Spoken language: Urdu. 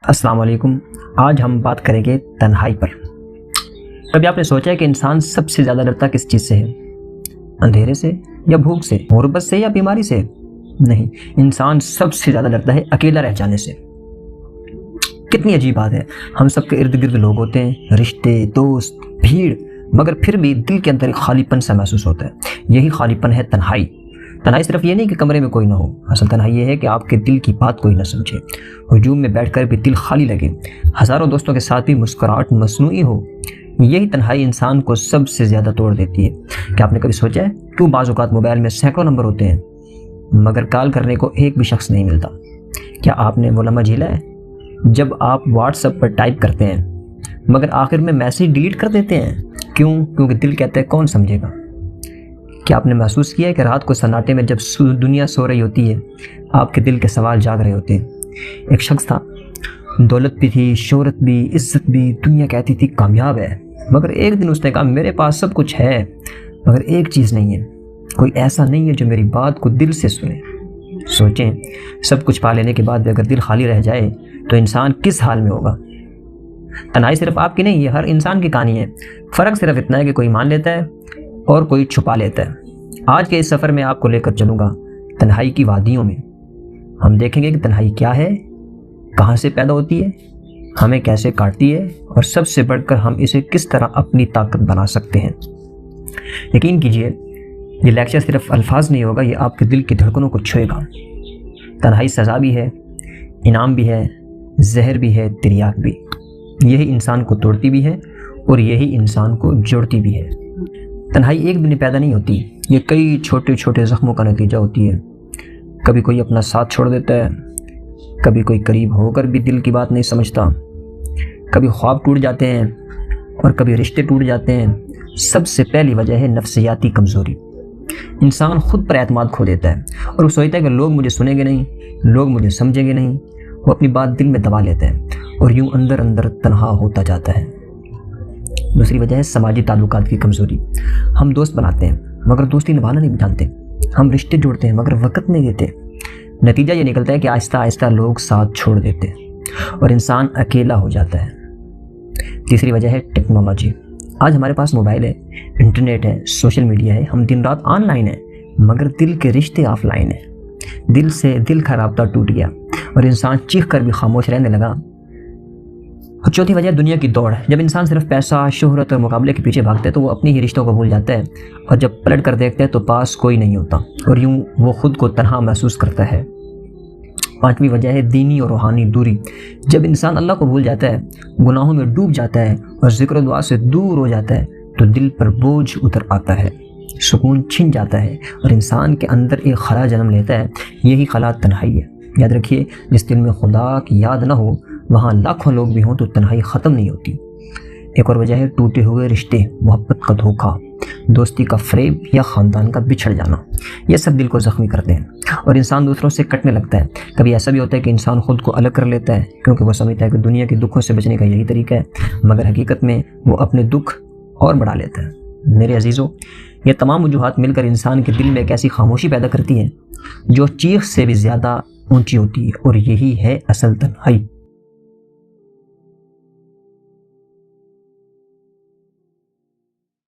السلام علیکم۔ آج ہم بات کریں گے تنہائی پر۔ کبھی آپ نے سوچا ہے کہ انسان سب سے زیادہ ڈرتا کس چیز سے ہے؟ اندھیرے سے یا بھوک سے، غربت سے یا بیماری سے؟ نہیں، انسان سب سے زیادہ ڈرتا ہے اکیلا رہ جانے سے۔ کتنی عجیب بات ہے، ہم سب کے ارد گرد لوگ ہوتے ہیں، رشتے، دوست، بھیڑ، مگر پھر بھی دل کے اندر ایک خالی پن سا محسوس ہوتا ہے۔ یہی خالی پن ہے تنہائی۔ تنہائی صرف یہ نہیں کہ کمرے میں کوئی نہ ہو، اصل تنہائی یہ ہے کہ آپ کے دل کی بات کوئی نہ سمجھے، ہجوم میں بیٹھ کر بھی دل خالی لگے، ہزاروں دوستوں کے ساتھ بھی مسکراہٹ مصنوعی ہو۔ یہی تنہائی انسان کو سب سے زیادہ توڑ دیتی ہے۔ کیا آپ نے کبھی سوچا ہے کیوں بعض اوقات موبائل میں سینکڑوں نمبر ہوتے ہیں مگر کال کرنے کو ایک بھی شخص نہیں ملتا؟ کیا آپ نے وہ لمحہ جھیلا ہے جب آپ واٹس ایپ پر ٹائپ کرتے ہیں مگر آخر میں میسیج ڈیلیٹ کر دیتے ہیں؟ کیونکہ دل کہتا ہے کون سمجھے گا۔ کیا آپ نے محسوس کیا ہے کہ رات کو سناٹے میں جب دنیا سو رہی ہوتی ہے، آپ کے دل کے سوال جاگ رہے ہوتے ہیں؟ ایک شخص تھا، دولت بھی تھی، شہرت بھی، عزت بھی، دنیا کہتی تھی کامیاب ہے، مگر ایک دن اس نے کہا میرے پاس سب کچھ ہے مگر ایک چیز نہیں ہے، کوئی ایسا نہیں ہے جو میری بات کو دل سے سنے۔ سوچیں، سب کچھ پا لینے کے بعد بھی اگر دل خالی رہ جائے تو انسان کس حال میں ہوگا؟ تنہائی صرف آپ کی نہیں، یہ ہر انسان کی کہانی ہے۔ فرق صرف اتنا ہے کہ کوئی مان لیتا ہے اور کوئی چھپا لیتا ہے۔ آج کے اس سفر میں آپ کو لے کر چلوں گا تنہائی کی وادیوں میں۔ ہم دیکھیں گے کہ تنہائی کیا ہے، کہاں سے پیدا ہوتی ہے، ہمیں کیسے کاٹتی ہے، اور سب سے بڑھ کر ہم اسے کس طرح اپنی طاقت بنا سکتے ہیں۔ یقین کیجئے، یہ لیکچر صرف الفاظ نہیں ہوگا، یہ آپ کے دل کی دھڑکنوں کو چھوئے گا۔ تنہائی سزا بھی ہے، انعام بھی ہے، زہر بھی ہے، تریاک بھی۔ یہی انسان کو توڑتی بھی ہے اور یہی انسان کو جوڑتی بھی ہے۔ تنہائی ایک دن پیدا نہیں ہوتی، یہ کئی چھوٹے چھوٹے زخموں کا نتیجہ ہوتی ہے۔ کبھی کوئی اپنا ساتھ چھوڑ دیتا ہے، کبھی کوئی قریب ہو کر بھی دل کی بات نہیں سمجھتا، کبھی خواب ٹوٹ جاتے ہیں اور کبھی رشتے ٹوٹ جاتے ہیں۔ سب سے پہلی وجہ ہے نفسیاتی کمزوری۔ انسان خود پر اعتماد کھو دیتا ہے اور وہ سوچتا ہے کہ لوگ مجھے سنیں گے نہیں، لوگ مجھے سمجھیں گے نہیں۔ وہ اپنی بات دل میں دبا لیتا ہے اور یوں اندر اندر تنہا ہوتا جاتا ہے۔ دوسری وجہ ہے سماجی تعلقات کی کمزوری۔ ہم دوست بناتے ہیں مگر دوستی نبھانا نہیں جانتے، ہم رشتے جوڑتے ہیں مگر وقت نہیں دیتے۔ نتیجہ یہ نکلتا ہے کہ آہستہ آہستہ لوگ ساتھ چھوڑ دیتے ہیں اور انسان اکیلا ہو جاتا ہے۔ تیسری وجہ ہے ٹیکنالوجی۔ آج ہمارے پاس موبائل ہے، انٹرنیٹ ہے، سوشل میڈیا ہے، ہم دن رات آن لائن ہیں مگر دل کے رشتے آف لائن ہیں۔ دل سے دل کا رابطہ ٹوٹ گیا اور انسان چیخ کر بھی خاموش رہنے لگا۔ اور چوتھی وجہ دنیا کی دوڑ ہے۔ جب انسان صرف پیسہ، شہرت اور مقابلے کے پیچھے بھاگتا ہے تو وہ اپنی ہی رشتوں کو بھول جاتا ہے، اور جب پلٹ کر دیکھتا ہے تو پاس کوئی نہیں ہوتا اور یوں وہ خود کو تنہا محسوس کرتا ہے۔ پانچویں وجہ ہے دینی اور روحانی دوری۔ جب انسان اللہ کو بھول جاتا ہے، گناہوں میں ڈوب جاتا ہے اور ذکر و دعا سے دور ہو جاتا ہے تو دل پر بوجھ اتر آتا ہے، سکون چھن جاتا ہے اور انسان کے اندر ایک خلا جنم لیتا ہے۔ یہی خلا تنہائی ہے۔ یاد رکھیے، جس دل میں خدا کی یاد نہ ہو وہاں لاکھوں لوگ بھی ہوں تو تنہائی ختم نہیں ہوتی۔ ایک اور وجہ ہے ٹوٹے ہوئے رشتے، محبت کا دھوکہ، دوستی کا فریب یا خاندان کا بچھڑ جانا۔ یہ سب دل کو زخمی کرتے ہیں اور انسان دوسروں سے کٹنے لگتا ہے۔ کبھی ایسا بھی ہوتا ہے کہ انسان خود کو الگ کر لیتا ہے کیونکہ وہ سمجھتا ہے کہ دنیا کے دکھوں سے بچنے کا یہی طریقہ ہے، مگر حقیقت میں وہ اپنے دکھ اور بڑھا لیتا ہے۔ میرے عزیزوں، یہ تمام وجوہات مل کر انسان کے دل میں ایک ایسی خاموشی پیدا کرتی ہیں جو چیخ سے بھی زیادہ اونچی ہوتی ہے، اور یہی ہے اصل تنہائی۔